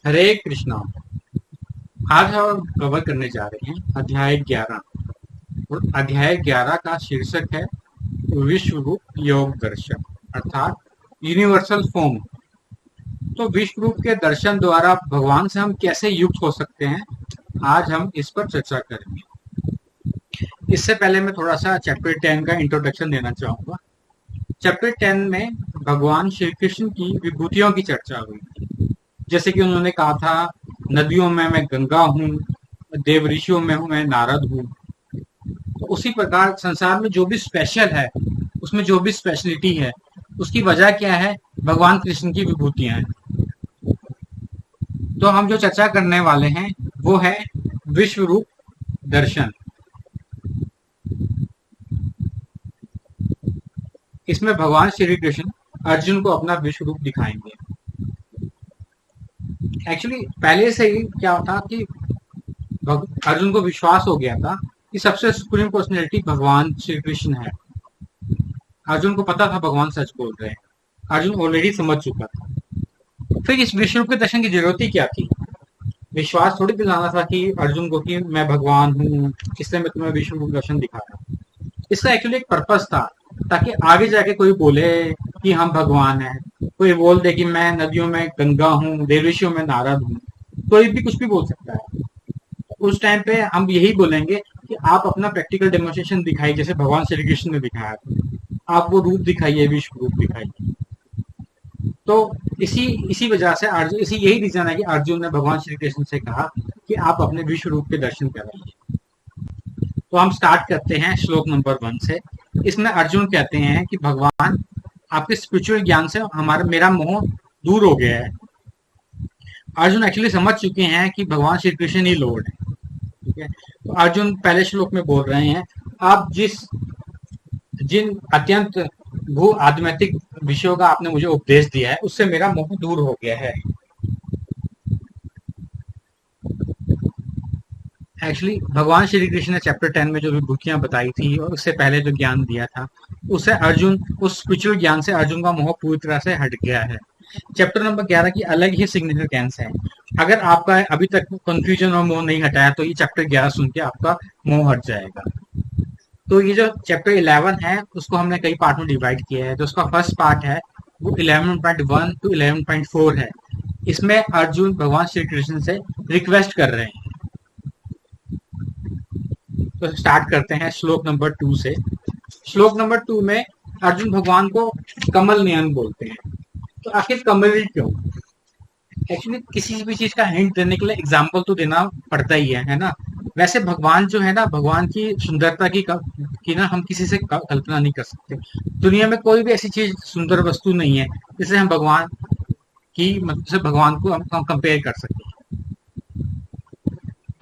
हरे कृष्णा। आज हम कवर करने जा रहे हैं अध्याय 11। और अध्याय 11 का शीर्षक है विश्व रूप योग दर्शन, अर्थात यूनिवर्सल फॉर्म। तो विश्व रूप के दर्शन द्वारा भगवान से हम कैसे युक्त हो सकते हैं, आज हम इस पर चर्चा करेंगे। इससे पहले मैं थोड़ा सा चैप्टर 10 का इंट्रोडक्शन देना चाहूंगा। चैप्टर 10 में भगवान श्री कृष्ण की विभूतियों की चर्चा हुई थी। जैसे कि उन्होंने कहा था, नदियों में मैं गंगा हूँ, देव ऋषियों में हूँ मैं नारद हूँ। तो उसी प्रकार संसार में जो भी स्पेशल है, उसमें जो भी स्पेशलिटी है, उसकी वजह क्या है? भगवान कृष्ण की विभूतियां हैं। तो हम जो चर्चा करने वाले हैं वो है विश्व रूप दर्शन। इसमें भगवान श्री कृष्ण अर्जुन को अपना विश्व रूप दिखाएंगे। एक्चुअली पहले से ही क्या था कि अर्जुन को विश्वास हो गया था कि सबसे सुप्रीम पर्सनैलिटी भगवान श्री कृष्ण है। अर्जुन को पता था भगवान सच बोल रहे हैं, अर्जुन ऑलरेडी समझ चुका था। फिर इस विश्व रूप के दर्शन की जरूरत ही क्या थी? विश्वास थोड़ी दिलाना था कि अर्जुन को कि मैं भगवान हूँ, इसलिए मैं तुम्हें विश्व रूप दर्शन दिखा रहा हूँ। इसका एक्चुअली एक पर्पस था, ताकि आगे जाके कोई बोले कि हम भगवान हैं, कोई बोल दे कि मैं नदियों में गंगा हूँ, देवऋषियों में नारद हूँ। कोई भी कुछ भी बोल सकता है। उस टाइम पे हम यही बोलेंगे कि आप अपना प्रैक्टिकल डेमोन्स्ट्रेशन दिखाइए, जैसे भगवान श्री कृष्ण ने दिखाया था। आप वो रूप दिखाइए, विश्व रूप दिखाइए। तो इसी इसी वजह से अर्जुन, इसी यही रीजन है कि अर्जुन ने भगवान श्री कृष्ण से कहा कि आप अपने विश्व रूप के दर्शन कराइए। तो हम स्टार्ट करते हैं श्लोक नंबर 1 से। इसमें अर्जुन कहते हैं कि भगवान, आपके स्पिरिचुअल ज्ञान से हमारा मेरा मोह दूर हो गया है। अर्जुन एक्चुअली समझ चुके हैं कि भगवान श्री कृष्ण ही लॉर्ड है। ठीक है, तो अर्जुन पहले श्लोक में बोल रहे हैं, आप जिन अत्यंत भू आध्यात्मिक विषयों का आपने मुझे उपदेश दिया है, उससे मेरा मोह दूर हो गया है। एक्चुअली भगवान श्री कृष्ण ने चैप्टर 10 में जो विभूतियां बताई थी और उससे पहले जो ज्ञान दिया था, उससे अर्जुन, उस स्पिरिचुअल ज्ञान से अर्जुन का मोह पूरी तरह से हट गया है। चैप्टर नंबर 11 की अलग ही सिग्निफिकेंस है। अगर आपका अभी तक कंफ्यूजन और मोह नहीं हटाया, तो ये चैप्टर 11 सुन के आपका मोह हट जाएगा। तो ये जो चैप्टर 11 है, उसको हमने कई पार्ट में डिवाइड किया है। तो उसका फर्स्ट पार्ट है वो 11.1 टू 11.4 है। इसमें अर्जुन भगवान श्री कृष्ण से रिक्वेस्ट कर रहे हैं। तो स्टार्ट करते हैं श्लोक नंबर 2 से। श्लोक नंबर 2 में अर्जुन भगवान को कमल नयन बोलते हैं। तो आखिर कमल ही क्यों? एक्चुअली किसी भी चीज का हिंट देने के लिए एग्जाम्पल तो देना पड़ता ही है ना। वैसे भगवान जो है ना, भगवान की सुंदरता की ना हम किसी से कल्पना नहीं कर सकते। दुनिया में कोई भी ऐसी चीज, सुंदर वस्तु नहीं है जिसे हम भगवान की, मतलब से भगवान को हम कंपेयर कर सकते हैं।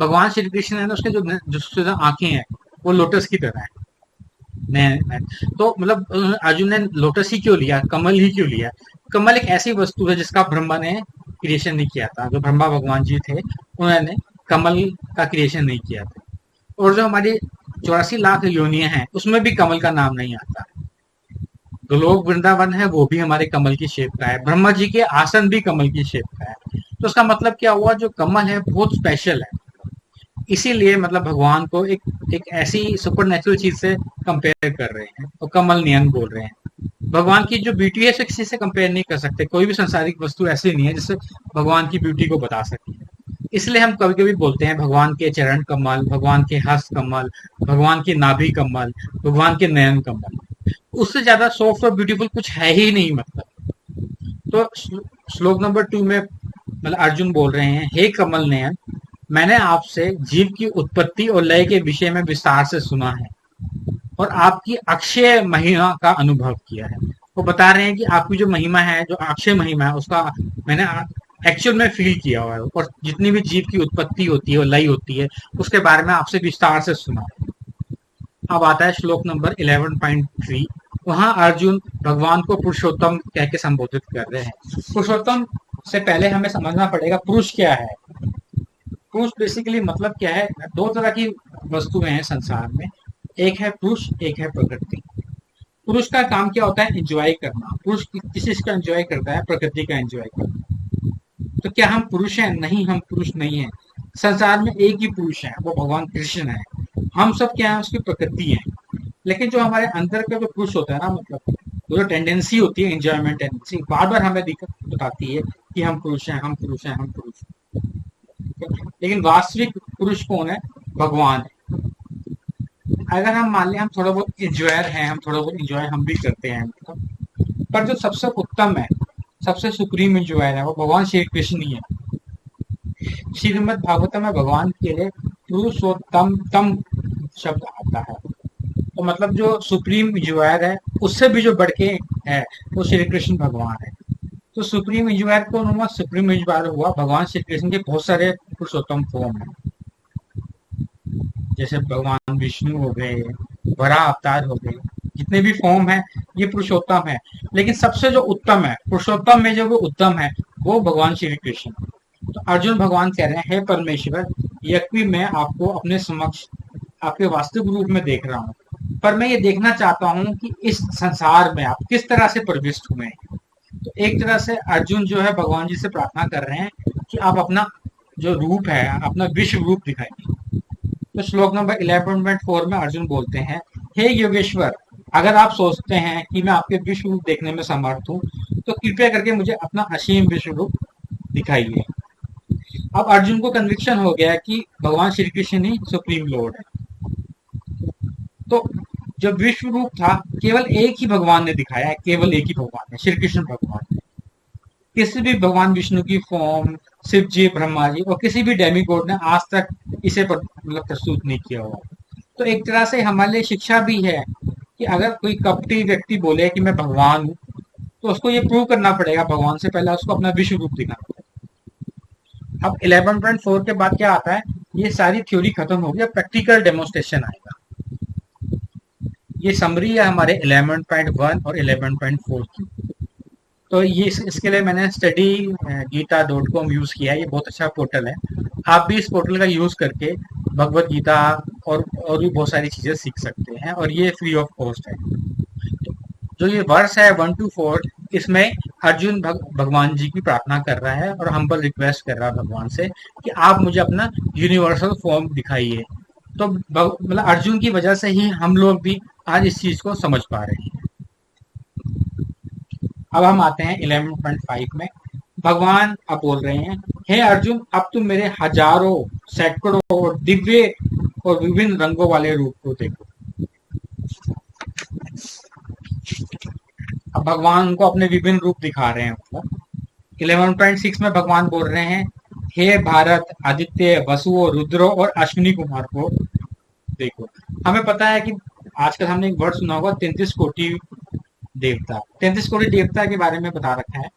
भगवान श्री कृष्ण है ना, उसके जो आंखें हैं वो लोटस की तरह है। तो मतलब अर्जुन ने लोटस ही क्यों लिया, कमल ही क्यों लिया? कमल एक ऐसी वस्तु है जिसका ब्रह्मा ने क्रिएशन नहीं किया था। जो ब्रह्मा भगवान जी थे, उन्होंने कमल का क्रिएशन नहीं किया था। और जो हमारी 84 लाख योनियां हैं, उसमें भी कमल का नाम नहीं आता। गोलोक वृंदावन है, वो भी हमारे कमल की शेप का है। ब्रह्मा जी के आसन भी कमल की शेप का है। तो उसका मतलब क्या हुआ? जो कमल है बहुत स्पेशल है। इसीलिए मतलब भगवान को एक ऐसी सुपर नेचुरल चीज से कंपेयर कर रहे हैं और कमल नयन बोल रहे हैं। भगवान की जो ब्यूटी है, उसे किसी से कंपेयर नहीं कर सकते। कोई भी संसारिक वस्तु ऐसी नहीं है जिससे भगवान की ब्यूटी को बता सके। इसलिए हम कभी कभी बोलते हैं भगवान के चरण कमल, भगवान के हस्त कमल, भगवान की नाभि कमल, भगवान के नयन कमल। उससे ज्यादा सॉफ्ट और ब्यूटीफुल कुछ है ही नहीं। मतलब तो श्लोक नंबर 2 में मतलब अर्जुन बोल रहे हैं, हे कमल नयन, मैंने आपसे जीव की उत्पत्ति और लय के विषय में विस्तार से सुना है और आपकी अक्षय महिमा का अनुभव किया है। वो बता रहे हैं कि आपकी जो महिमा है, जो अक्षय महिमा है, उसका मैंने एक्चुअल में फील किया हुआ है। और जितनी भी जीव की उत्पत्ति होती है और लय होती है, उसके बारे में आपसे विस्तार से सुना है। अब आता है श्लोक नंबर 11.3। वहां अर्जुन भगवान को पुरुषोत्तम कह के संबोधित कर रहे हैं। पुरुषोत्तम से पहले हमें समझना पड़ेगा पुरुष क्या है। पुरुष बेसिकली मतलब क्या है? दो तरह की वस्तुएं हैं संसार में, एक है पुरुष, एक है प्रकृति। पुरुष का काम क्या होता है? एंजॉय करना। पुरुष किस चीज का एंजॉय करता है? प्रकृति का एंजॉय करना। तो क्या हम पुरुष हैं? नहीं, हम पुरुष नहीं हैं। संसार में एक ही पुरुष है, वो भगवान कृष्ण है। हम सब क्या है? उसकी प्रकृति है। लेकिन जो हमारे अंदर का जो पुरुष होता है ना, मतलब वो जो टेंडेंसी होती है, एंजॉयमेंट टेंडेंसी, बार बार हमें बताती है कि हम पुरुष हैं, हम पुरुष हैं, हम पुरुष हैं। लेकिन वास्तविक पुरुष कौन है? भगवान है। अगर हम मान लें हम थोड़ा बहुत इंजॉयर हैं, हम थोड़ा बहुत इंजॉय हम भी करते हैं, पर जो सबसे उत्तम है, सबसे सुप्रीम इंजॉयर है, वो भगवान श्री कृष्ण ही है। श्रीमद् भागवतम में भगवान के लिए पुरुषोत्तम तम शब्द आता है। तो मतलब जो सुप्रीम इंजॉयर है, उससे भी जो बढ़ के है, वो श्री कृष्ण भगवान है। तो सुप्रीम इंजॉयर कौन हुआ? सुप्रीम इंजॉयर हुआ भगवान श्री कृष्ण के बहुत सारे पुरुषोत्तम फॉर्म है। जैसे भगवान विष्णु हो गए, वराह अवतार हो गए, जितने भी फॉर्म है ये पुरुषोत्तम है। लेकिन सबसे जो उत्तम है, पुरुषोत्तम में जो वो उत्तम है, वो भगवान श्री कृष्ण। तो अर्जुन भगवान कह रहे हैं, हे परमेश्वर, यद्यपि मैं आपको अपने समक्ष आपके वास्तविक रूप में देख रहा हूँ, पर मैं ये देखना चाहता हूँ कि इस संसार में आप किस तरह से प्रविष्ट हुए हैं। तो एक तरह से अर्जुन जो है भगवान जी से प्रार्थना कर रहे हैं कि आप अपना जो रूप है, अपना विश्व रूप दिखाइए। तो श्लोक नंबर 11.4 में अर्जुन बोलते हैं, हे योगेश्वर, अगर आप सोचते हैं कि मैं आपके विश्व रूप देखने में समर्थ हूँ, तो कृपया करके मुझे अपना असीम विश्व रूप दिखाइए। अब अर्जुन को कन्विक्शन हो गया कि भगवान श्री कृष्ण ही सुप्रीम लॉर्ड है। तो जो विश्व रूप था, केवल एक ही भगवान ने दिखाया है, केवल एक ही भगवान है, श्री कृष्ण भगवान। किसी भी भगवान विष्णु की फॉर्म, शिव जी, ब्रह्मा जी और किसी भी डेमीगॉड ने आज तक इसे मतलब प्रस्तुत नहीं किया हुआ। तो एक तरह से हमारे लिए शिक्षा भी है कि अगर कोई कपटी व्यक्ति बोले कि मैं भगवान हूँ, तो उसको ये प्रूव करना पड़ेगा भगवान से पहले, उसको अपना विश्व रूप दिखाना पड़ेगा। अब 11.4 के बाद क्या आता है? ये सारी थ्योरी खत्म होगी, अब प्रैक्टिकल डेमोन्स्ट्रेशन आएगा। ये समरी है हमारे 11.1 और 11.4 की। तो ये इसके लिए मैंने स्टडी गीता.com यूज किया है। ये बहुत अच्छा पोर्टल है। आप भी इस पोर्टल का यूज करके भगवत गीता और भी बहुत सारी चीजें सीख सकते हैं, और ये फ्री ऑफ कॉस्ट है। जो ये वर्ष है 1 to 4, इसमें अर्जुन भगवान जी की प्रार्थना कर रहा है और हम्बल रिक्वेस्ट कर रहा है भगवान से कि आप मुझे अपना यूनिवर्सल फॉर्म दिखाइए। तो मतलब अर्जुन की वजह से ही हम लोग भी आज इस चीज को समझ पा रहे हैं। अब हम आते हैं 11.5 में। भगवान अब बोल रहे हैं, हे अर्जुन, अब तुम मेरे हजारों, सैकड़ों और दिव्य और विभिन्न रंगों वाले रूप को देखो। अब भगवान उनको अपने विभिन्न रूप दिखा रहे हैं। 11.6 में भगवान बोल रहे हैं, हे भारत, आदित्य, वसुओं, रुद्रो और अश्विनी कुमार को देखो। हमें पता है कि आजकल हमने एक वर्ड सुना होगा, 33 कोटि देवता। 33 कोटि देवता के बारे में बता रखा है।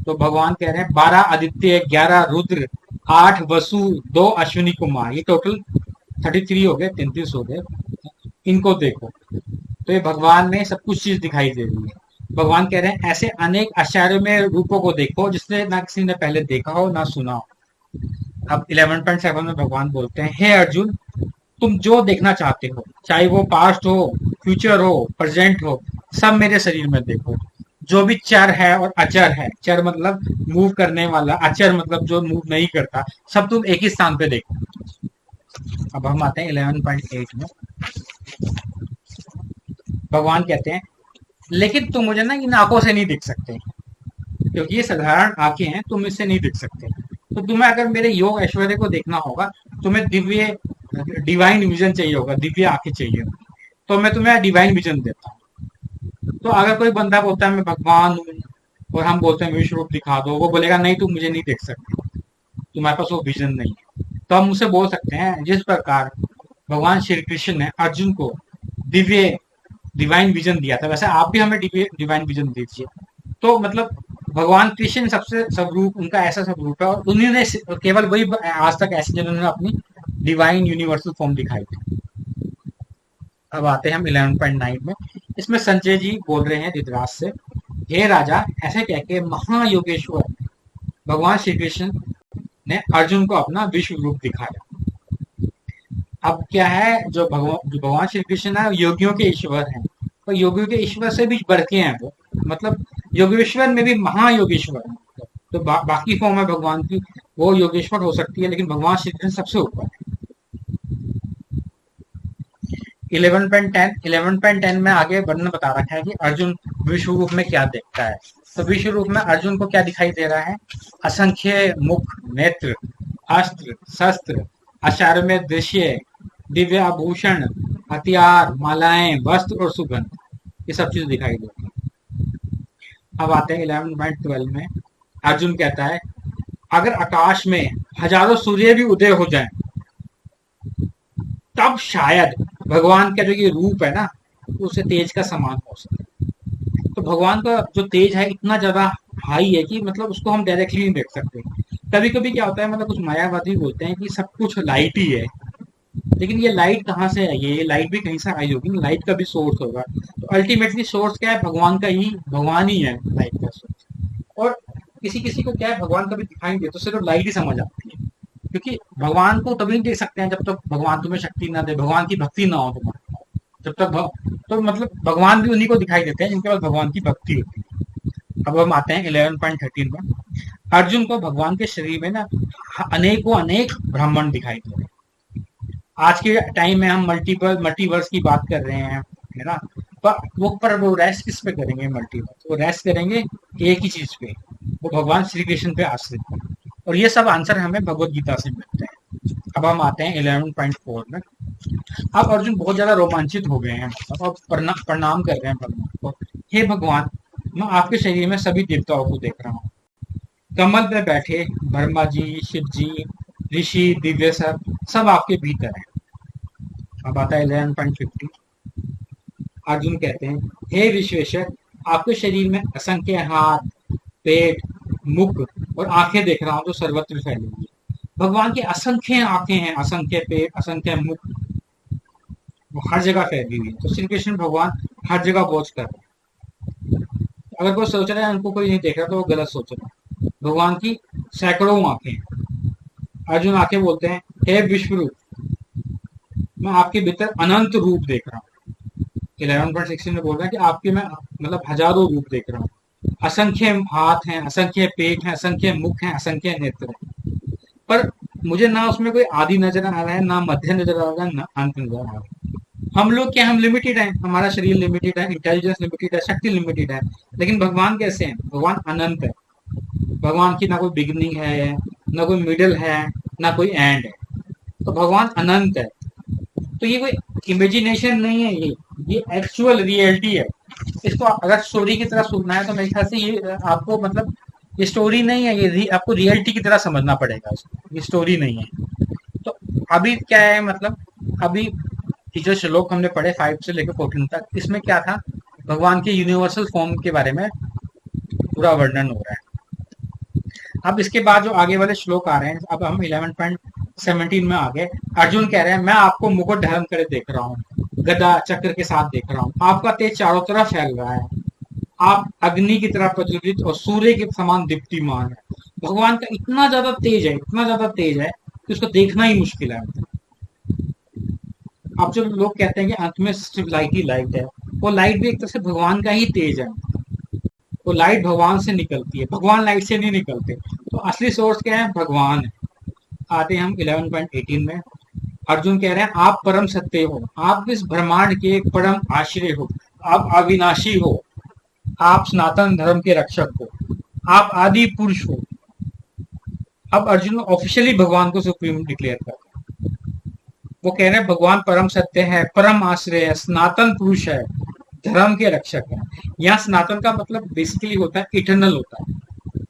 तो भगवान कह रहे हैं 12 आदित्य, 11 रुद्र, 8 वसु, 2 अश्विनी कुमार, ये टोटल 33 हो गए, 33 हो गए। इनको देखो। तो ये भगवान ने सब कुछ चीज दिखाई दे रही है। भगवान कह रहे हैं, ऐसे अनेक आश्चर्यमय रूपों को देखो जिसने ना किसी ने पहले देखा हो ना सुना हो। अब 11.7 में भगवान बोलते हैं, हे अर्जुन, तुम जो देखना चाहते हो, चाहे वो पास्ट हो, फ्यूचर हो, प्रेजेंट हो, सब मेरे शरीर में देखो। जो भी चर है और अचर है, चर मतलब मूव करने वाला, अचर मतलब जो मूव नहीं करता, सब तुम एक ही स्थान पे देखो। अब हम आते हैं 11.8 में। भगवान कहते हैं, लेकिन तुम मुझे ना इन आंखों से नहीं दिख सकते, क्योंकि ये साधारण आंखें हैं, तुम इससे नहीं दिख सकते। तो तुम्हें अगर मेरे योग ऐश्वर्य को देखना होगा, तुम्हें दिव्य डिवाइन विजन चाहिए होगा, दिव्य आंखें चाहिए होगी। तो मैं तुम्हें डिवाइन विजन देता हूँ। तो अगर कोई बंदा बोलता है मैं भगवान हूँ और हम बोलते हैं विश्व रूप दिखा दो, वो बोलेगा नहीं, तुम मुझे नहीं देख सकते, तुम्हारे पास वो विजन नहीं है। तो हम उसे बोल सकते हैं, जिस प्रकार भगवान श्री कृष्ण ने अर्जुन को दिव्य डिवाइन विजन दिया था, वैसे आप भी हमें डिवाइन विजन दीजिए। तो मतलब भगवान कृष्ण सबसे स्वरूप, उनका ऐसा स्वरूप है, और उन्होंने केवल वही आज तक ऐसे जिन्होंने अपनी डिवाइन यूनिवर्सल फॉर्म दिखाई थी। अब आते हैं हम 11.9 में। इसमें संजय जी बोल रहे हैं धृतराज से, हे राजा, ऐसे कह के महायोगेश्वर भगवान श्री कृष्ण ने अर्जुन को अपना विश्व रूप दिखाया। अब क्या है, जो भगवान श्री कृष्ण है योगियों के ईश्वर हैं, और योगियों के ईश्वर से भी बढ़ के हैं वो, मतलब योगेश्वर में भी महायोगेश्वर है। तो बाकी फॉर्म है भगवान की, वो योगेश्वर हो सकती है, लेकिन भगवान श्री कृष्ण सबसे ऊपर है। 11.10 में आगे वर्णन बता रखा है कि अर्जुन विश्व रूप में क्या देखता है। तो विश्व रूप में अर्जुन को क्या दिखाई दे रहा है? असंख्य मुख, नेत्र, अस्त्र शस्त्र, आचार्य में दृश्य, दिव्य आभूषण, हथियार, मालाएं, वस्त्र और सुगंध, ये सब चीज दिखाई देती है। अब आते हैं 11.12 में। अर्जुन कहता है अगर आकाश में हजारों सूर्य भी उदय हो जाएं, तब शायद भगवान का जो ये रूप है ना, उसे तेज का समान हो सके। तो भगवान का जो तेज है इतना ज्यादा हाई है कि मतलब उसको हम डायरेक्टली नहीं देख सकते। कभी कभी क्या होता है, मतलब कुछ मायावादी बोलते हैं कि सब कुछ लाइट ही है, लेकिन ये लाइट कहाँ से आई है? ये लाइट भी कहीं से आई होगी, लाइट का भी सोर्स होगा। तो अल्टीमेटली सोर्स क्या है? भगवान का ही, भगवान ही है लाइट का सोर्स। और किसी किसी को क्या है, भगवान कभी दिखाई दे तो सिर्फ लाइट ही समझ आती है, क्योंकि भगवान को तभी नहीं देख सकते हैं जब तक भगवान तुम्हें शक्ति ना दे, भगवान की भक्ति ना हो तुम्हारे। जब तक तो मतलब भगवान भी उन्हीं को दिखाई देते हैं जिनके पास भगवान की भक्ति होती है। अब हम आते हैं 11.13 में। अर्जुन को भगवान के शरीर में ना अनेकों अनेक ब्राह्मण दिखाई दे रहे हैं। आज के टाइम में हम मल्टीवर्स की बात कर रहे हैं, है ना? पर वो रेस्ट किस पे करेंगे? मल्टीवर्स वो रेस्ट करेंगे एक ही चीज पे, वो भगवान श्री कृष्ण पे आश्रित है। और ये सब आंसर हमें भगवत गीता से मिलते हैं। अब हम आते हैं 11.4 में। अब अर्जुन बहुत ज्यादा रोमांचित हो गए हैं, मतलब अब प्रणाम कर रहे हैं भगवान को। हे भगवान, मैं आपके शरीर में सभी देवताओं को देख रहा हूँ। कमल पे बैठे ब्रह्मा जी, शिव जी, ऋषि, दिव्य सब आपके भीतर है। अब आता है 11.50। अर्जुन कहते हैं हे विश्वेश्वर, आपके शरीर में असंख्य हाथ, पेट, मुख और आंखें देख रहा हूँ जो सर्वत्र फैली हुई है। भगवान की असंख्य आंखें हैं, असंख्य पेट, असंख्य मुख, वो हर जगह फैली हुई है। तो श्री कृष्ण भगवान हर जगह पहुंच कर रहे हैं। अगर कोई सोच रहा है उनको कोई नहीं देख रहा तो वो गलत सोच रहा है। भगवान की सैकड़ों आंखें हैं। अर्जुन आके बोलते हैं हे विश्वरूप, मैं आपके भीतर अनंत रूप देख रहा हूँ। 11.16 में बोल रहा है कि आपके मैं मतलब हजारों रूप देख रहा हूँ। असंख्य हाथ हैं, असंख्य पेट हैं, असंख्य मुख हैं, असंख्य नेत्र हैं, पर मुझे ना उसमें कोई आदि नजर आ रहा है, ना मध्य नजर आ रहा है, ना अंत नजर आ रहा है। हम लोग क्या, हम लिमिटेड हैं, हमारा शरीर लिमिटेड है, इंटेलिजेंस लिमिटेड है, शक्ति लिमिटेड है, लेकिन भगवान कैसे हैं? भगवान अनंत है। भगवान की ना कोई बिगनिंग है, ना कोई मिडिल है, ना कोई एंड है। तो भगवान अनंत है। तो ये कोई इमेजिनेशन नहीं है, ये एक्चुअल रियलिटी है। इसको अगर स्टोरी की तरह सुनना है तो मेरे ख्याल से ये आपको मतलब ये स्टोरी नहीं है, ये आपको रियलिटी की तरह समझना पड़ेगा इसको, ये स्टोरी नहीं है। तो अभी क्या है, मतलब अभी जो श्लोक हमने पढ़े 5 से लेकर 14 तक, इसमें क्या था? भगवान के यूनिवर्सल फॉर्म के बारे में पूरा वर्णन हो रहा है। अब इसके बाद जो आगे वाले श्लोक आ रहे हैं, अब हम 11.17 में आ गए। अर्जुन कह रहे हैं मैं आपको मुकुट धारण करे देख रहा हूँ, गदा चक्र के साथ देख रहा हूँ, आपका तेज चारों तरफ फैल रहा है, आप अग्नि की तरह प्रज्वलित और सूर्य के समान दीप्तिमान है। भगवान का इतना ज्यादा तेज है, इतना ज्यादा तेज है कि उसको देखना ही मुश्किल है। अब जो लोग कहते हैं कि अंत में सिर्फ लाइट ही लाइट है, वो लाइट भी एक तरह से भगवान का ही तेज है। वो लाइट भगवान से निकलती है, भगवान लाइट से नहीं निकलते। तो असली सोर्स क्या है? भगवान है। आते हैं हम 11.18 में। अर्जुन कह रहे हैं आप परम सत्य हो, आप इस ब्रह्मांड के परम आश्रय हो, आप अविनाशी हो, आप सनातन धर्म के रक्षक हो, आप आदि पुरुष हो। अब अर्जुन ऑफिशियली भगवान को सुप्रीम डिक्लेयर कर, वो कह रहे हैं भगवान परम सत्य है, परम आश्रय है, सनातन पुरुष है, धर्म के रक्षक है। यहाँ सनातन का मतलब बेसिकली होता है इटर्नल होता है।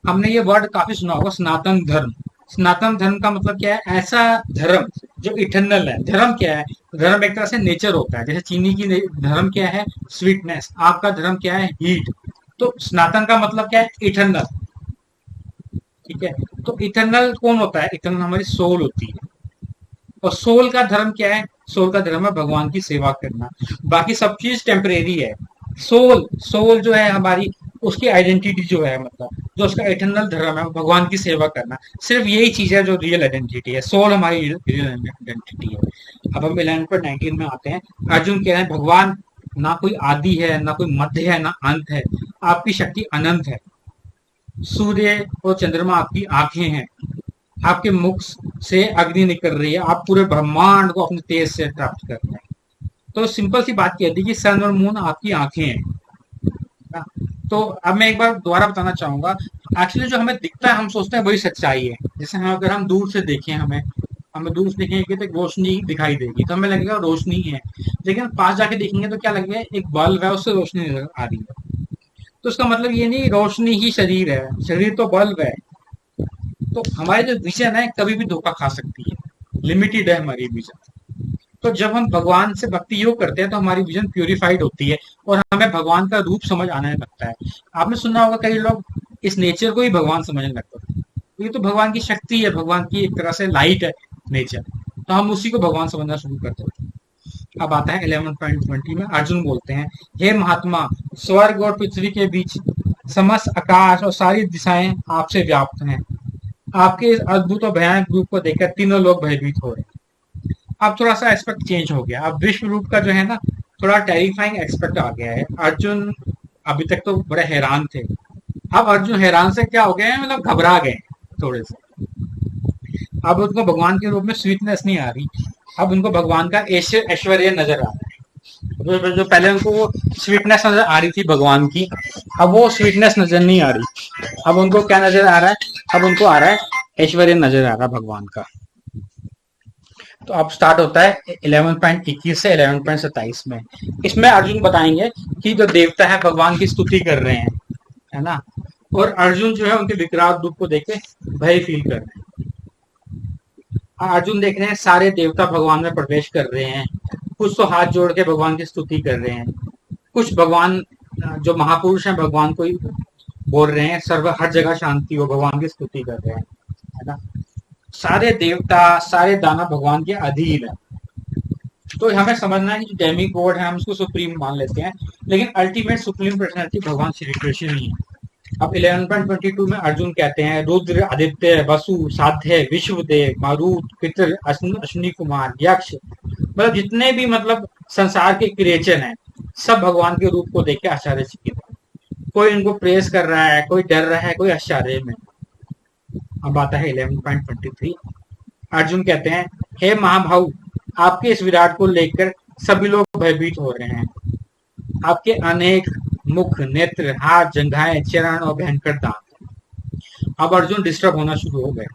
हमने ये वर्ड काफी सुना होगा, सनातन धर्म। सनातन धर्म का मतलब क्या है? ऐसा धर्म जो इटर्नल है। धर्म क्या है? धर्म एक तरह से नेचर होता है। जैसे चीनी की धर्म क्या है? स्वीटनेस। आग का धर्म क्या है? हीट। तो सनातन का मतलब क्या है? इटर्नल। ठीक है, तो इटर्नल कौन होता है? इटर्नल हमारी सोल होती है। और सोल का धर्म क्या है? सोल का धर्म है भगवान की सेवा करना। बाकी सब चीज टेम्परेरी है। सोल सोल जो है हमारी, उसकी आइडेंटिटी जो है, मतलब जो उसका इटर्नल धर्म है, भगवान की सेवा करना। सिर्फ यही चीज है जो रियल आइडेंटिटी है। सोल हमारी रियल आइडेंटिटी है। अब हम 11.19 में आते हैं। अर्जुन कह रहे हैं भगवान ना कोई आदि है, ना कोई मध्य है, ना अंत है, आपकी शक्ति अनंत है। सूर्य और चंद्रमा आपकी आंखें हैं, आपके मुख से अग्नि निकल रही है, आप पूरे ब्रह्मांड को अपने तेज से प्राप्त कर रहे हैं। तो सिंपल सी बात कह दी कि सन और मून आपकी आंखें हैं ना। तो अब मैं एक बार दोबारा बताना चाहूंगा, एक्चुअली जो हमें दिखता है हम सोचते हैं वही सच्चाई है। जैसे हम अगर हम दूर से देखें, हमें हमें दूर से देखेंगे तो एक रोशनी दिखाई देगी तो हमें लगेगा रोशनी है, लेकिन पास जाके देखेंगे तो क्या लगेगा, एक बल्ब है उससे रोशनी नजर आ रही है। तो इसका मतलब ये नहीं रोशनी ही शरीर है, शरीर तो बल्ब है। तो हमारी जो विजन है कभी भी धोखा खा सकती है, लिमिटेड है हमारी विजन। तो जब हम भगवान से भक्ति योग करते हैं तो हमारी विजन प्यूरिफाइड होती है और हमें भगवान का रूप समझ आने लगता है। आपने सुना होगा कई लोग इस नेचर को ही भगवान समझने लगते हैं, ये तो भगवान की शक्ति है, भगवान की एक तरह से लाइट है नेचर, तो हम उसी को भगवान समझना शुरू कर देते हैं। अब आता है 11.20 में, अर्जुन बोलते हैं, हे महात्मा, स्वर्ग और पृथ्वी के बीच समस्त आकाश और सारी दिशाएं आपसे व्याप्त हैं। आपके इस अद्भुत और भयानक रूप को देखकर तीनों लोग भयभीत हो रहे हैं। अब थोड़ा सा एस्पेक्ट चेंज हो गया, अब विश्व रूप का जो है ना थोड़ा टेरिफाइंग एक्सपेक्ट आ गया है। अर्जुन अभी तक तो बड़े हैरान थे, अब अर्जुन हैरान से क्या हो गए हैं, मतलब घबरा गए थोड़े से। अब उनको भगवान के रूप में स्वीटनेस नहीं आ रही, अब उनको भगवान का ऐश्वर्य नजर आ रहा है। जो पहले उनको वो स्वीटनेस नजर आ रही थी भगवान की, अब वो स्वीटनेस नजर नहीं आ रही, अब उनको क्या नजर आ रहा है, अब उनको आ रहा है ऐश्वर्य नजर आ रहा है भगवान का। तो अब स्टार्ट होता है 11.21 से 11.27 में। इसमें अर्जुन बताएंगे कि जो देवता है भगवान की स्तुति कर रहे हैं, है ना, और अर्जुन जो है उनके विकराल रूप को देख के भय फील कर रहे हैं। अर्जुन देख रहे हैं सारे देवता भगवान में प्रवेश कर रहे हैं, कुछ तो हाथ जोड़ के भगवान की स्तुति कर रहे हैं, कुछ भगवान जो महापुरुष हैं भगवान को ही बोल रहे हैं, सर्व हर जगह शांति हो, भगवान की स्तुति कर रहे हैं, है ना। सारे देवता सारे दानव भगवान के अधीन है। तो हमें समझना है कि जो डेमी गॉड है हम उसको सुप्रीम मान लेते हैं, लेकिन अल्टीमेट सुप्रीम पर्सनैलिटी भगवान श्री कृष्ण ही है। अब 11.22 में अर्जुन कहते हैं, रुद्र, आदित्य, वसु, साध्य, विश्वदेव, मारुत, पितर, अश्विनी कुमार, यक्ष, मतलब जितने भी मतलब संसार के क्रिएचर हैं सब भगवान के रूप को देख के आश्चर्यचकित है। कोई इनको प्रेस कर रहा है, कोई डर रहा है, कोई आश्चर्य में। अब आता है 11.23, अर्जुन कहते हैं, हे महाभाव, आपके इस विराट को लेकर सभी लोग भयभीत हो रहे हैं। आपके अनेक मुख, नेत्र, हाथ, जंघाएं, चरण और भयंकर दांत। अब अर्जुन डिस्टर्ब होना शुरू हो गए।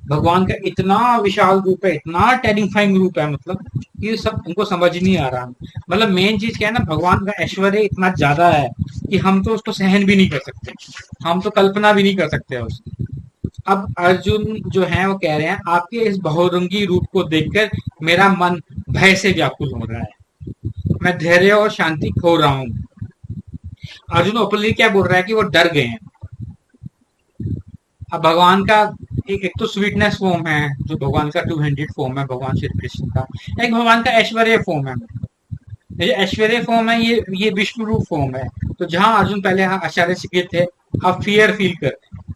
भगवान का इतना विशाल रूप है, इतना टेरिफाइंग रूप है, मतलब ये सब उनको समझ नहीं आ रहा। मतलब मेन चीज क्या है ना, भगवान का ऐश्वर्य इतना ज्यादा है कि हम तो उसको सहन भी नहीं कर सकते, हम तो कल्पना भी नहीं कर सकते उसकी। अब अर्जुन जो है वो कह रहे हैं, आपके इस बहुरंगी रूप को देखकर मेरा मन भय से व्याकुल हो रहा है, मैं धैर्य और शांति खो रहा हूँ। अर्जुन ओपनली क्या बोल रहा है कि वो डर गए हैं। अब भगवान का एक तो स्वीटनेस फॉर्म है, जो भगवान का टू हैंडेड फॉर्म है भगवान श्री कृष्ण का, एक भगवान का ऐश्वर्य फॉर्म है। ये ऐश्वर्य फॉर्म है, ये विश्व रूप फॉर्म है। तो जहां अर्जुन पहले आचार्य चकित थे, अब फियर फील कर रहे हैं।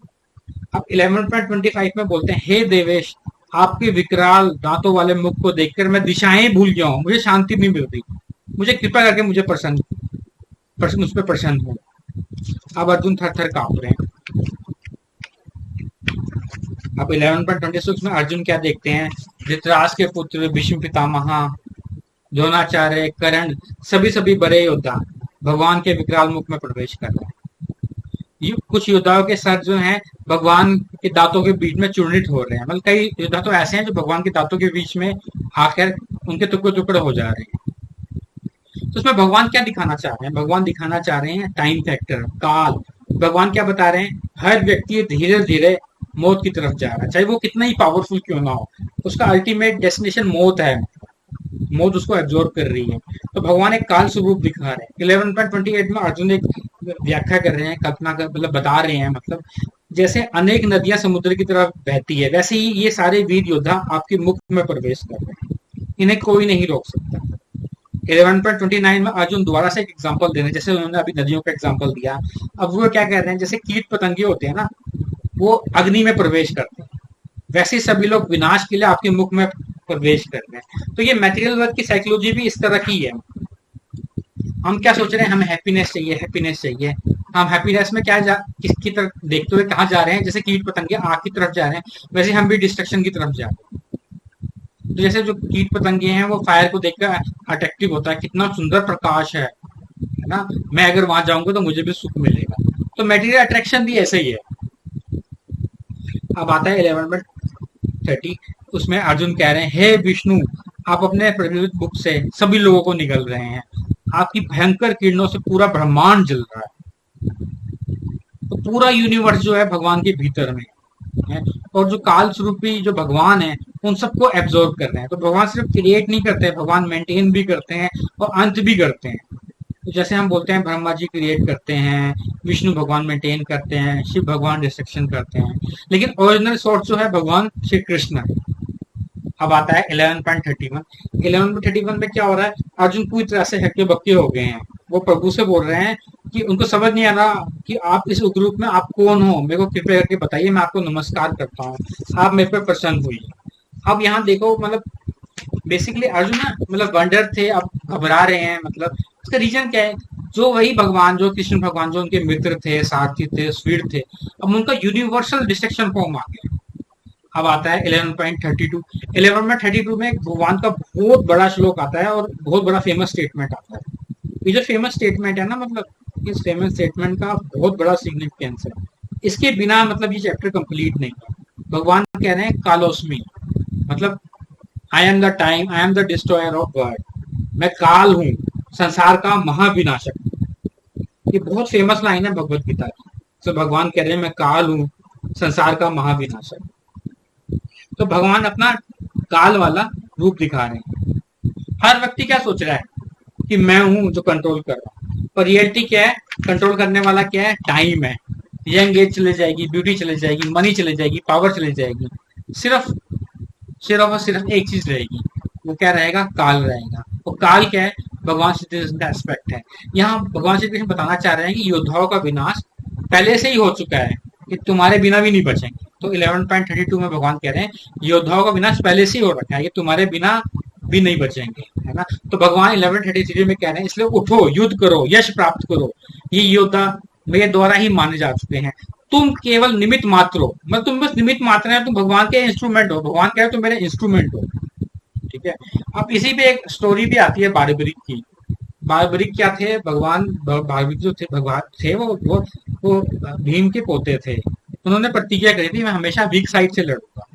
अब 11.25 में बोलते हैं, हे देवेश, आपके विकराल दांतों वाले मुख को देखकर मैं दिशाएं भूल गया हूँ, मुझे शांति नहीं मिल रही, मुझे कृपा करके मुझे मुझ पर प्रसन्न हो। अब अर्जुन थर थर कांप रहे हैं। अब 11.26 में अर्जुन क्या देखते हैं, धृतराष्ट्र के पुत्र, भीष्म पितामह, द्रोणाचार्य, कर्ण, सभी बड़े योद्धा भगवान के विकराल मुख में प्रवेश कर रहे हैं। कुछ योद्धाओं के सर जो हैं भगवान के दांतों के बीच में चूर्णित हो रहे हैं, मतलब कई योद्धा तो ऐसे हैं जो भगवान के दांतों के बीच में आकर उनके टुकड़े टुकड़े हो जा रहे हैं। तो उसमें भगवान क्या दिखाना चाह रहे हैं, भगवान दिखाना चाह रहे हैं टाइम फैक्टर, काल। भगवान क्या बता रहे हैं, हर व्यक्ति धीरे धीरे मौत की तरफ जा रहा है, चाहे वो कितना ही पावरफुल क्यों ना हो, उसका अल्टीमेट डेस्टिनेशन मौत है, मौत उसको एब्जॉर्ब कर रही है। तो भगवान एक काल स्वरूप दिखा रहे हैं। 11.28 में अर्जुन एक व्याख्या कर रहे हैं, कल्पना कर मतलब बता रहे हैं, मतलब जैसे अनेक नदियां समुद्र की तरफ बहती है, वैसे ही ये सारे वीर योद्धा आपके मुख में प्रवेश कर रहे हैं, इन्हें कोई नहीं रोक सकता। 11.29 में अर्जुन दोबारा से एक एग्जांपल दे रहे हैं, जैसे उन्होंने अभी नदियों का एग्जांपल दिया। अब वो क्या कह रहे हैं, जैसे कीट पतंगे होते हैं ना, वो अग्नि में प्रवेश करते हैं, वैसे सभी लोग विनाश के लिए आपके मुख में प्रवेश कर रहे हैं। तो ये मटेरियल वर्ल्ड की साइकोलॉजी भी इस तरह की है। हम क्या सोच रहे हैं, हमें हैप्पीनेस चाहिए, हैप्पीनेस चाहिए, हम हैप्पीनेस में किसकी तरफ देखते हुए कहाँ जा रहे हैं, जैसे कीट पतंगे आग की तरफ जा रहे हैं, वैसे हम भी डिस्ट्रक्शन की तरफ जा रहे हैं। तो जैसे जो कीट पतंगे हैं वो फायर को देखकर अट्रैक्टिव होता है, कितना सुंदर प्रकाश है ना, मैं अगर वहां जाऊंगा तो मुझे भी सुख मिलेगा। तो मेटीरियल अट्रैक्शन भी ऐसे ही है। अब आता है 11:30, उसमें अर्जुन कह रहे हैं, हे विष्णु, आप अपने प्रज्वलित मुख से सभी लोगों को निगल रहे हैं, आपकी भयंकर किरणों से पूरा ब्रह्मांड जल रहा है। तो पूरा यूनिवर्स जो है भगवान के भीतर में है, और जो काल स्वरूपी जो भगवान है उन सबको एब्जॉर्ब कर रहे हैं। तो भगवान सिर्फ क्रिएट नहीं करते हैं, भगवान मेंटेन भी करते हैं और अंत भी करते हैं। तो जैसे हम बोलते हैं ब्रह्मा जी क्रिएट करते हैं, विष्णु भगवान मेंटेन करते हैं, शिव भगवान डिस्ट्रक्शन करते हैं, लेकिन ओरिजिनल सोर्स जो है भगवान श्री कृष्ण है। अब आता है 11.31। 11.31 में क्या हो रहा है, अर्जुन पूरी तरह से हक्के बक्के हो गए हैं। वो प्रभु से बोल रहे हैं कि उनको समझ नहीं आ रहा कि आप इस ग्रुप में आप कौन हो, मेरे को कृपया करके बताइए, मैं आपको नमस्कार करता हूँ, आप मेरे पर प्रसन्न हुई। अब यहाँ देखो, मतलब बेसिकली अर्जुन ना मतलब वंडर थे, अब घबरा रहे हैं। मतलब इसका रीजन क्या है, जो वही भगवान, जो कृष्ण भगवान, जो उनके मित्र थे, सारथी थे, स्वीर थे, अब उनका यूनिवर्सल डिस्ट्रक्शन फॉर्म आ गया। अब आता है 11.32। 11.32 में भगवान का बहुत बड़ा श्लोक आता है और बहुत बड़ा फेमस स्टेटमेंट आता है। ये जो फेमस स्टेटमेंट है ना, मतलब इस फेमस स्टेटमेंट का बहुत बड़ा सिग्निफिकेंस है। इसके बिना मतलब ये चैप्टर कंप्लीट नहीं है। भगवान कह रहे हैं कालोस्मी, मतलब I am the time, I am the destroyer of world, मैं काल हूं, संसार का महाविनाशक। ये बहुत फेमस लाइन है भगवत गीता की। तो भगवान कह रहे हैं मैं काल हूं, संसार का महाविनाशक। तो भगवान अपना काल वाला रूप दिखा रहे हैं। हर व्यक्ति क्या सोच रहा है कि मैं हूं जो कंट्रोल कर रहा हूं, पर रियलिटी क्या है, कंट्रोल करने वाला क्या है, टाइम है। यंग एज चले जाएगी, ब्यूटी चले जाएगी, मनी चले जाएगी, पावर चले जाएगी, सिर्फ सिर्फ और सिर्फ एक चीज रहेगी, वो क्या रहेगा, काल रहेगा। वो काल क्या है, भगवान श्री कृष्ण का एस्पेक्ट है। यहाँ भगवान श्री कृष्ण बताना चाह रहे हैं कि योद्धाओं का विनाश पहले से ही हो चुका है, कि तुम्हारे बिना भी नहीं बचेंगे। तो 11.32 में भगवान कह रहे हैं योद्धाओं का विनाश पहले से ही हो रखा है, ये तुम्हारे बिना भी नहीं बचेंगे, है ना। तो भगवान 11.33 में कह रहे हैं इसलिए उठो, युद्ध करो, यश प्राप्त करो, ये योद्धा मेरे द्वारा ही माने जा चुके हैं। तुम केवल निमित्त मात्र हो, मतलब तुम बस निमित्त मात्र है, तुम भगवान के इंस्ट्रूमेंट हो। भगवान कह रहे तुम मेरे इंस्ट्रूमेंट हो, ठीक है। अब इसी पे एक स्टोरी भी आती है बारबरिक की। बारबरिक क्या थे, भगवान बारबरिक जो थे भगवान थे, वो भीम के पोते थे। उन्होंने प्रतिज्ञा करी थी मैं हमेशा वीक साइड से लड़ूंगा।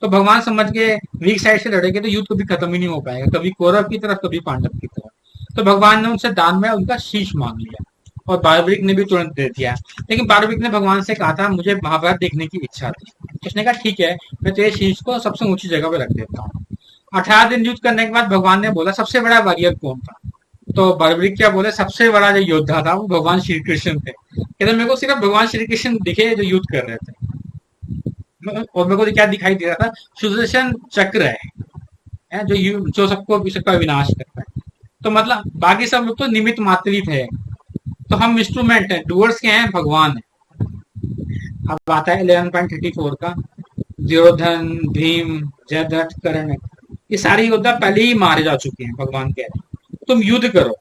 तो भगवान समझ के वीक साइड से लड़ेंगे तो युद्ध कभी खत्म ही नहीं हो पाएगा, कभी कौरव की तरफ कभी पांडव की तरफ। तो भगवान ने उनसे दान में उनका शीश मांग लिया और बारबरिक ने भी तुरंत दे दिया। लेकिन बारबरिक ने भगवान से कहा था मुझे महाभारत देखने की इच्छा थी। उसने कहा ठीक है, मैं तेरे शीश को सबसे ऊंची जगह पे रख देता हूँ। 18 दिन युद्ध करने के बाद भगवान ने बोला सबसे बड़ा वॉरियर कौन था। तो बारबरिक क्या बोले, सबसे बड़ा जो योद्धा था वो भगवान श्री कृष्ण थे। कहते मेरे को सिर्फ भगवान श्री कृष्ण दिखे जो युद्ध कर रहे थे, और मेरे को क्या दिखाई दे रहा था, सुदर्शन चक्र है जो सबका विनाश करता है। तो मतलब बाकी सब लोग तो निमित्त मात्र ही थे, तो हम इंस्ट्रूमेंट है, डूअर्स के हैं, भगवान है। अब आता है 11.34 का। दुर्योधन, भीम, जयद्रथ, कर्ण, ये सारे योद्धा पहले ही मारे जा चुके हैं। भगवान कह रहे हैं तुम युद्ध करो,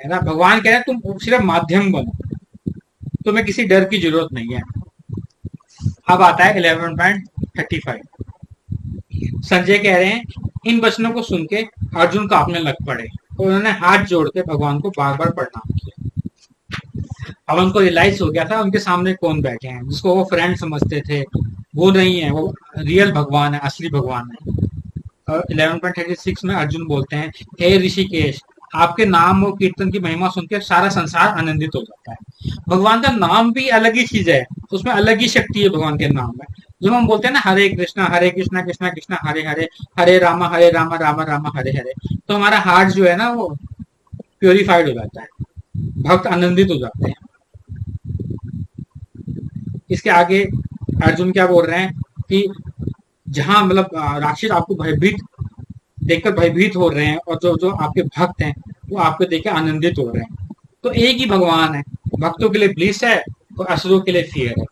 है ना। भगवान कह रहे हैं तुम सिर्फ माध्यम बनो, तुम्हें किसी डर की जरूरत नहीं है। अब आता है 11.35। संजय कह रहे हैं इन वचनों को सुन के अर्जुन कांपने लग पड़े और उन्होंने हाथ जोड़ के भगवान को बार बार प्रणाम किया। अब उनको रियलाइज हो गया था उनके सामने कौन बैठे हैं, जिसको वो फ्रेंड समझते थे, वो नहीं है, वो रियल भगवान है, असली भगवान है। और 11.36 में अर्जुन बोलते हैं हे ऋषिकेश, आपके नाम और कीर्तन की महिमा सुनकर सारा संसार आनंदित हो जाता है। भगवान का नाम भी अलग ही चीज है, उसमें अलग ही शक्ति है भगवान के नाम में। जब हम बोलते हैं ना हरे कृष्णा कृष्णा कृष्णा हरे हरे, हरे रामा रामा रामा हरे हरे, तो हमारा हार्ट जो है ना वो प्योरीफाइड हो जाता है, भक्त आनंदित हो जाते हैं। इसके आगे अर्जुन क्या बोल रहे हैं कि जहां मतलब राक्षस आपको भयभीत देखकर भयभीत हो रहे हैं और जो जो आपके भक्त हैं वो आपको देखकर आनंदित हो रहे हैं। तो एक ही भगवान है, भक्तों के लिए ब्लिस है और असुरों के लिए फियर है।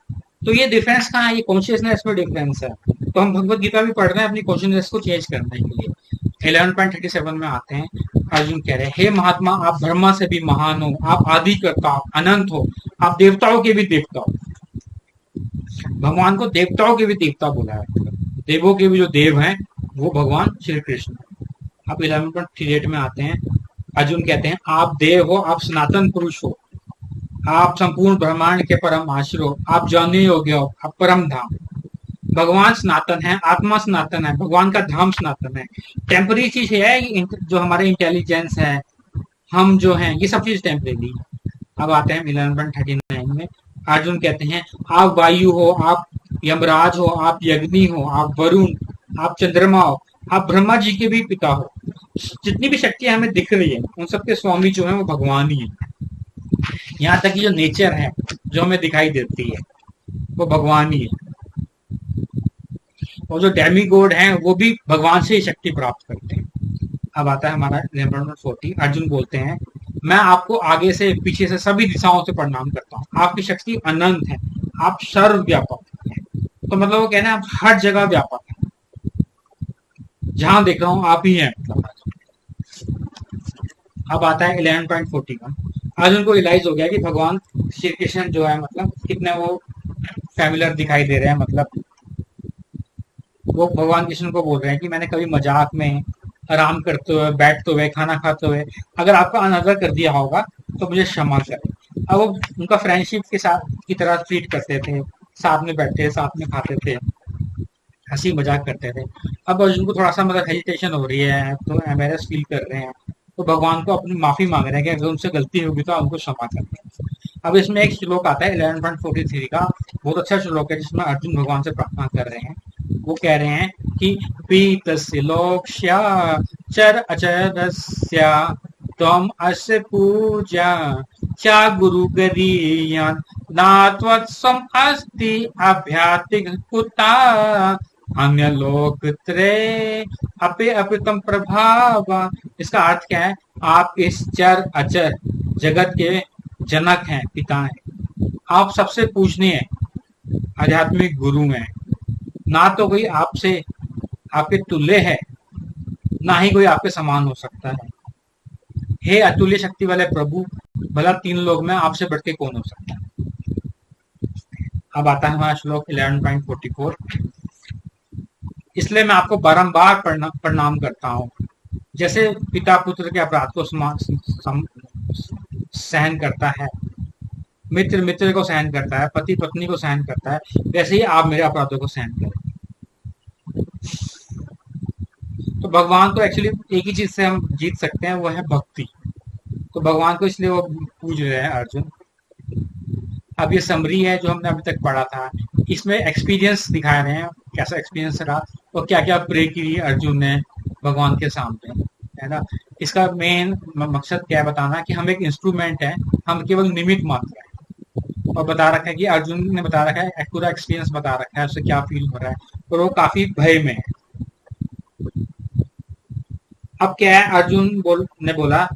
तो ये डिफरेंस कहाँ है, ये कॉन्शियसनेस में डिफरेंस है। तो हम भगवत गीता भी पढ़ रहे हैं अपनी कॉन्शियसनेस को चेंज करने के लिए। 11.37 में आते हैं। अर्जुन कह रहे हैं, हे महात्मा, आप ब्रह्मा से भी महान हो, आप आदि करता हो, अनंत हो, आप देवताओं के भी देवता हो। भगवान को देवताओं के भी देवता बोला है, देवों के भी जो देव हैं वो भगवान श्री कृष्ण। अब 11.38 में आते हैं। अर्जुन कहते हैं, आप देव हो, आप सनातन पुरुष हो, आप संपूर्ण ब्रह्मांड के परम आश्रय हो, आप जानने योग्य हो, आप परम धाम। भगवान सनातन है, आत्मा सनातन है, भगवान का धाम सनातन है। टेम्पररी चीज है जो हमारे इंटेलिजेंस है, हम जो हैं, ये सब चीज टेम्पररी है। अब आते हैं 11.39 में। अर्जुन कहते हैं, आप वायु हो, आप यमराज हो, आप यज्ञी हो, आप वरुण, आप चंद्रमा हो, आप ब्रह्मा जी के भी पिता हो। जितनी भी शक्तियां हमें दिख रही है उन सबके स्वामी जो है वो भगवान ही है। यहाँ तक कि जो नेचर है जो हमें दिखाई देती है वो भगवान ही है, और जो डेमी गॉड है वो भी भगवान से ही शक्ति प्राप्त करते हैं। अब आता है हमारा 11.40। अर्जुन बोलते हैं, मैं आपको आगे से पीछे से सभी दिशाओं से प्रणाम करता हूँ, आपकी शक्ति अनंत है, आप सर्वव्यापक है। तो मतलब वो कहना है आप हर जगह व्यापक है, जहां देख रहा हूं आप ही हैं। अब आता है 11.41। अर्जुन को रियलाइज हो गया कि भगवान श्री कृष्ण जो है मतलब कितने वो फैमिलियर दिखाई दे रहे हैं। मतलब वो भगवान कृष्ण को बोल रहे हैं कि मैंने कभी मजाक में, आराम करते हुए, बैठते हुए, खाना खाते हुए अगर आपका अनदर कर दिया होगा तो मुझे क्षमा करें। अब वो उनका फ्रेंडशिप के साथ की तरह ट्रीट करते थे, साथ में बैठते, साथ में खाते थे, हंसी मजाक करते थे। अब अर्जुन को थोड़ा सा मतलब हेजिटेशन हो रही है, तो एम्बेरस फील कर रहे हैं, तो भगवान को अपनी माफी मांग रहे हैं कि अगर उनसे गलती होगी तो उनको क्षमा करें। अब इसमें एक श्लोक आता है 11.43 का, बहुत अच्छा श्लोक है जिसमें अर्जुन भगवान से प्रार्थना कर रहे हैं। वो कह रहे हैं कि पीतस्य लोक्ष्या चर अचरस्य त्वम अस्य पूजा चा गुरु गरीयन नात्वत्सम अस्ति अभ्यातिक कुता अन्य लोक त्रय अपे अपितम प्रभाव। इसका अर्थ क्या है? आप इस चर अचर जगत के जनक हैं, पिता हैं, आप सबसे पूजनीय हैं, आध्यात्मिक गुरु हैं, ना तो कोई आपसे आपके तुल्य है, ना ही कोई आपके समान हो सकता है। हे अतुल्य शक्ति वाले प्रभु, भला तीन लोग में आपसे बढ़ के कौन हो सकता है। अब आता है हमारा श्लोक 11.44। इसलिए मैं आपको बारंबार प्रणाम करता हूँ, जैसे पिता पुत्र के अपराध को सहन करता है, मित्र मित्र को सहन करता है, पति पत्नी को सहन करता है, वैसे ही आप मेरे अपराधों को सहन करें। तो भगवान को एक्चुअली एक ही चीज से हम जीत सकते हैं, वो है भक्ति। तो भगवान को इसलिए वो पूज रहे हैं अर्जुन। अब ये समरी है जो हमने अभी तक पढ़ा था, इसमें एक्सपीरियंस दिखा रहे हैं, कैसा एक्सपीरियंस रहा और क्या क्या प्रे की अर्जुन ने भगवान के सामने, है ना। इसका मेन मकसद क्या है बताना, कि हम एक इंस्ट्रूमेंट है, हम केवल निमित्त मात्र है। और बता रखा है कि अर्जुन ने बता रखा है, पूरा एक्सपीरियंस बता रखा है, उससे क्या फील हो रहा है, और वो काफी भय में है। अब क्या है, अर्जुन ने बोला,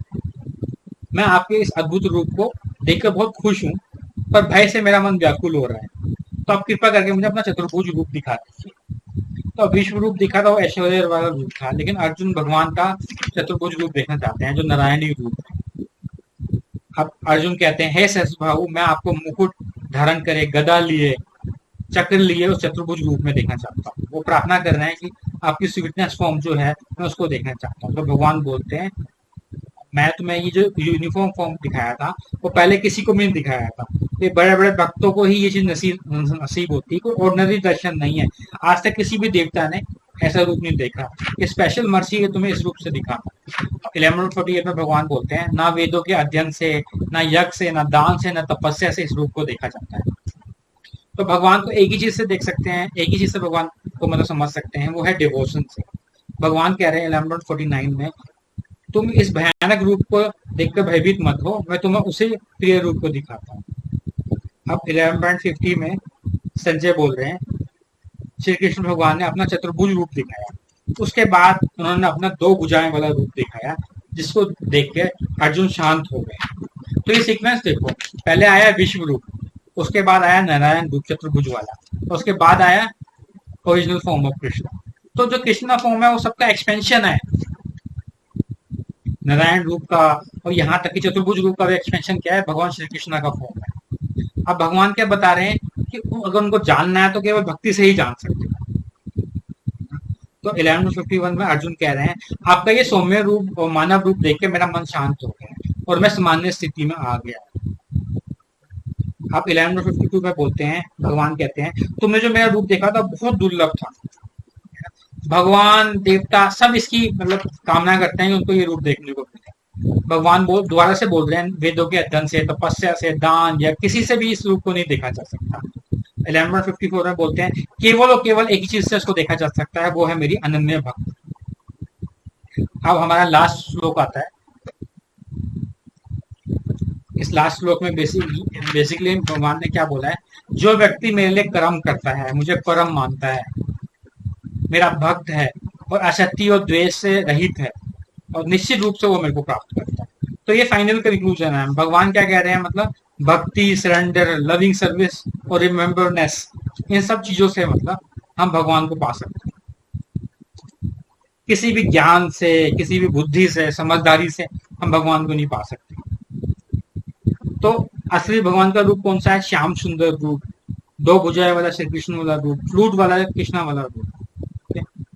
मैं आपके इस अद्भुत रूप को देखकर बहुत खुश हूँ, पर भय से मेरा मन व्याकुल हो रहा है, तो आप कृपा करके मुझे अपना चतुर्भुज रूप दिखा दीजिए। तो विश्व रूप दिखा था, वो ऐश्वर्य वाला रूप था, लेकिन अर्जुन भगवान का चतुर्भुज रूप देखना चाहते हैं, जो नारायणी रूप है। अब अर्जुन कहते हैं, हे सहस्त्रबाहु, मैं आपको मुकुट धारण करे, गदा लिए, चक्र लिए उस चतुर्भुज रूप में देखना चाहता हूँ। वो प्रार्थना कर रहे हैं कि आपकी स्वीटनेस फॉर्म जो है मैं उसको देखना चाहता हूँ। तो भगवान बोलते हैं, मैं तुम्हें ये जो यूनिफॉर्म फॉर्म दिखाया था वो पहले किसी को भी नहीं दिखाया था, ये बड़े बड़े भक्तों को ही ये चीज नसीब होती है, कोई ऑर्डिनरी दर्शन नहीं है। आज तक किसी भी देवता ने ऐसा रूप नहीं देखा, ये स्पेशल मर्सी है तुम्हें इस रूप से दिखाना। 1148 में भगवान बोलते हैं, ना वेदों के अध्ययन से, ना यज्ञ से, ना दान से, ना तपस्या से इस रूप को देखा जाता है। तो भगवान को एक ही चीज से देख सकते हैं, एक ही चीज से भगवान को मतलब समझ सकते हैं, वो है डिवोशन से। भगवान कह रहे हैं 1149 में, तुम इस भयानक रूप को देखकर भयभीत मत हो, मैं तुम्हें उसे प्रिय रूप को दिखाता हूँ। अब 11.50 में संजय बोल रहे हैं, श्री कृष्ण भगवान ने अपना चतुर्भुज रूप दिखाया, उसके बाद उन्होंने अपना दो भुजाएं वाला रूप दिखाया, जिसको देख के अर्जुन शांत हो गए। तो ये सीक्वेंस देखो, पहले आया विश्व रूप, उसके बाद आया नारायण रूप चतुर्भुज वाला, और उसके बाद आया ओरिजिनल फॉर्म ऑफ कृष्ण। तो जो कृष्णा फॉर्म है वो सबका एक्सपेंशन है, नारायण रूप का, और यहाँ तक कि चतुर्भुज रूप का भी एक्सपेंशन क्या है, भगवान श्री कृष्ण का फॉर्म है। अब भगवान क्या बता रहे हैं कि अगर उनको जानना है तो केवल भक्ति से ही जान सकते हैं। तो 1151 में अर्जुन कह रहे हैं, आपका ये सौम्य रूप और मानव रूप देख के मेरा मन शांत हो गया और मैं सामान्य स्थिति में आ गया। आप 1152 में बोलते हैं, भगवान कहते हैं, तुमने जो मेरा रूप देखा था बहुत दुर्लभ था। भगवान देवता सब इसकी मतलब कामना करते हैं कि उनको ये रूप देखने को मिले। भगवान बोल दोबारा से बोल रहे हैं, वेदों के अध्ययन से, तपस्या से, दान या किसी से भी इस रूप को नहीं देखा जा सकता। 1154 में बोलते हैं, केवल और केवल एक ही चीज से उसको देखा जा सकता है, वो है मेरी अनन्य भक्त। अब हमारा लास्ट श्लोक आता है। इस लास्ट श्लोक में बेसिकली भगवान ने क्या बोला है, जो व्यक्ति मेरे लिए कर्म करता है, मुझे परम मानता है, मेरा भक्त है और असत्य और द्वेष से रहित है, और निश्चित रूप से वो मेरे को प्राप्त करता है। तो ये फाइनल कंक्लूजन है। भगवान क्या कह रहे हैं, मतलब भक्ति, सरेंडर, लविंग सर्विस और रिमेम्बरनेस, इन सब चीजों से मतलब हम भगवान को पा सकते हैं। किसी भी ज्ञान से, किसी भी बुद्धि से, समझदारी से हम भगवान को नहीं पा सकते। तो असली भगवान का रूप कौन सा है, श्याम सुंदर रूप, दो भुजाएं वाला श्री कृष्ण वाला रूप, फ्लूट वाला कृष्णा वाला रूप।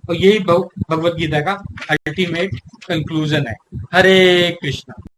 और यही भगवत गीता का अल्टीमेट कंक्लूजन है। हरे कृष्णा।